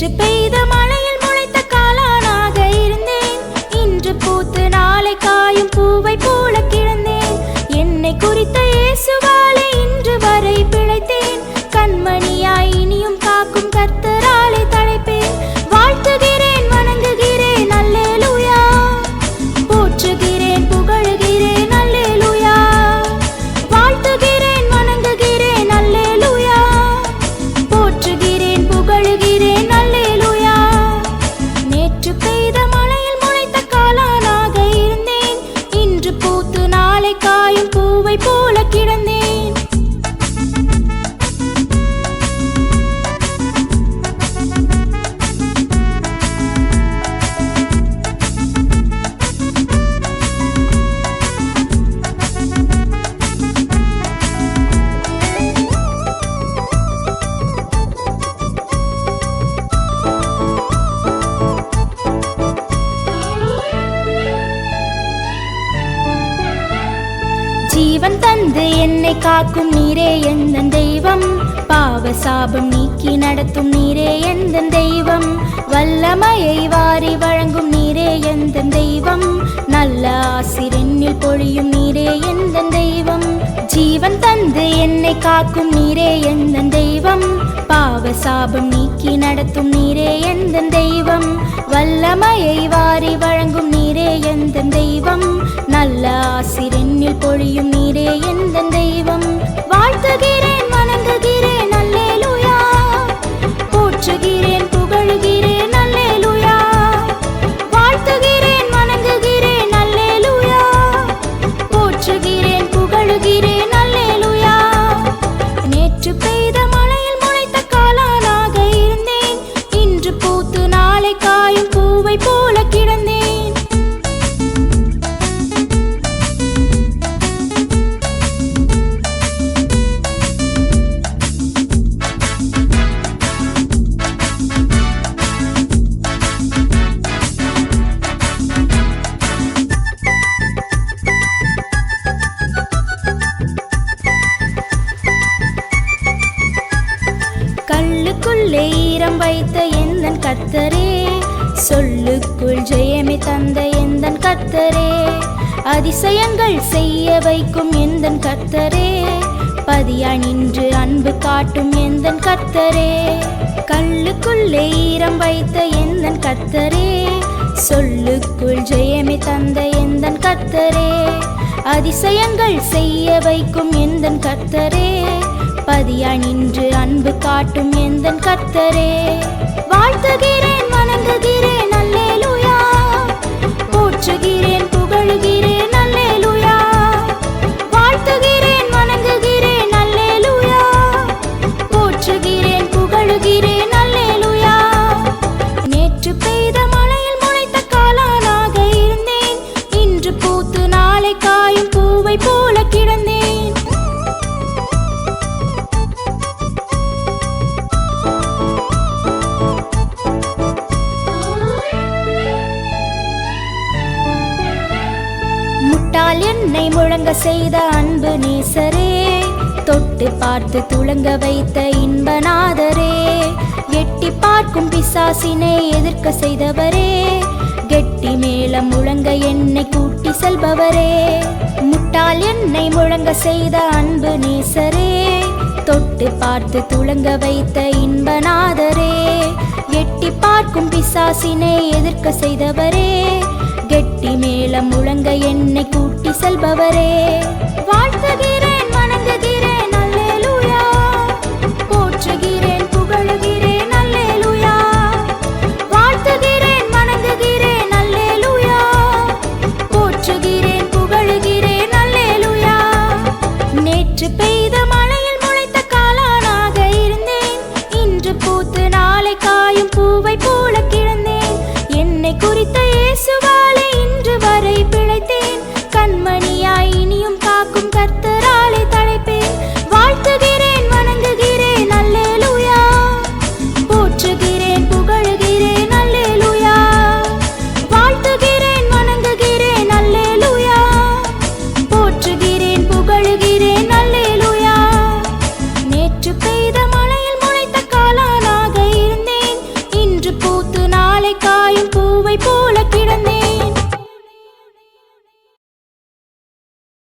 நேற்று பெய்த மழையில் முளைத்த காளானாக இருந்தேன். இன்று பூத்து நாளை காயும் பூவை போல கிடந்தேன். என்னை குறித்த இயேசுவாலே இன்று வரை பிழைத்தேன். கண்மணியாய் இனியும் காக்கும் கர்த்தராலே தழைப்பேன். வாழ்த்துகிறேன், வணங்குகிறேன், அல்லேலூயா. போற்றுகிறேன், புகழுகிறேன், அல்லேலூயா. வாழ்த்துகிறேன், வணங்குகிறேன், அல்லேலூயா. போற்றுகிறேன், புகழுகிறேன், அல்லேலூயா. நேற்று பெய்த மழையில் முளைத்த காளானாக இருந்தேன். இன்று பூத்து நாளை காயும் பூவை போல கிடந்தேன். ஜீவன் தந்து என்னை காக்கும் நீரே எந்தன் தெய்வம். பாவ சாபம் நீக்கி நடத்தும் நீரே எந்தன் தெய்வம். வல்லமையை வாரி வழங்கும் நீரே எந்தன் தெய்வம். நல்ல ஆசிரென்னில் பொழியும் நீரே எந்தன் தெய்வம். ஜீவன் தந்து என்னை காக்கும் நீரே எந்தன் தெய்வம். பாவ சாபம் நீக்கி நடத்தும் நீரே எந்தன் தெய்வம். வல்லமையை வாரி வழங்கும் நீரே எந்தன் தெய்வம். நல்ல ஆசிரென்னில் பொழியும் நீரே எந்தன் தெய்வம். வாழ்த்துகிறேன், வணங்குகிறேன், அல்லேலூயா. போற்றுகிறேன், புகழுகிறேன், அல்லேலூயா. வாழ்த்துகிறேன், வணங்குகிறேன், அல்லேலூயா. போற்றுகிறேன், புகழுகிறேன், அல்லேலூயா. நேற்று பெய்த மழையில் முளைத்த காளானாக இருந்தேன். இன்று பூத்து நாளை காயும் பூவை போல கிடந்தேன். கல்லுக்குள்ளே ஈரம் வைத்த எந்தன் கர்த்தரே, சொல்லுக்குள் ஜெயமே தந்த எந்தன் கர்த்தரே. அதிசயங்கள் செய்ய வைக்கும் எந்தன் கர்த்தரே, பதியா நின்று அன்பு காட்டும் எந்தன் கர்த்தரே. கல்லுக்குள்ளே ஈரம் வைத்த எந்தன் கர்த்தரே, சொல்லுக்குள் ஜெயமே தந்த எந்தன் கர்த்தரே. அதிசயங்கள் செய்ய வைக்கும் எந்தன் கர்த்தரே, பதியா நின்று அன்பு காட்டும் எந்தன் கர்த்தரே. வாழ்த்துகிறேன், வணங்குகிறேன், அல்லேலூயா. போற்றுகிறேன், புகழுகிறேன், அல்லேலூயா. வாழ்த்துகிறேன், வணங்குகிறேன், அல்லேலூயா. போற்றுகிறேன், புகழுகிறேன், அல்லேலூயா. நேற்று பெய்த மழையில் முளைத்த காளானாக இருந்தேன். இன்று பூத்து நாளை காயும் பூவை போல கிடந்தேன். முட்டாள் என்னை முழங்க செய்த அன்பு நேசரே, தொட்டு பார்த்து துளங்க வைத்த இன்பநாதரே. எட்டி பார்க்கும் பிசாசினை எதிர்க்க செய்தவரே, கெட்டி மேளம் முழங்க என்னை கூட்டி செல்பவரே. முட்டாள் என்னை முழங்க செய்த அன்பு நேசரே, தொட்டு பார்த்து துளங்க வைத்த இன்பநாதரே. எட்டி பார்க்கும் பிசாசினை எதிர்க்க செய்தவரே, கெட்டி மேளம் முழங்க என்னை கூட்டி செல்பவரே. வாழ்த்துகிறேன், வணங்குகிறேன், அல்லேலூயா. போற்றுகிறேன், புகழுகிறேன், அல்லேலூயா. வாழ்த்துகிறேன், வணங்குகிறேன், அல்லேலூயா. போற்றுகிறேன், புகழுகிறேன், அல்லேலூயா. நேற்று பெய்த மழையில் முளைத்த காளானாக இருந்தேன். இன்று பூத்து நாளை காயும் பூவை போல கிடந்தேன். என்னை குறித்த இயேசுவாலே இன்று வரை பிழைத்தேன். கண்மணியாய் இனியும் காக்கும் கர்த்தராலே தழைப்பேன். வாழ்த்துகிறேன், வணங்குகிறேன், அல்லேலூயா. போற்றுகிறேன், புகழுகிறேன், அல்லேலூயா. வாழ்த்துகிறேன், வணங்குகிறேன், அல்லேலூயா. போற்றுகிறேன், புகழுகிறேன், அல்லேலூயா. நேற்று பெய்த மழையில் முளைத்த காளானாக இருந்தேன். இன்று பூத்து நாளை காயும் பூவை போல கிடந்தேன்.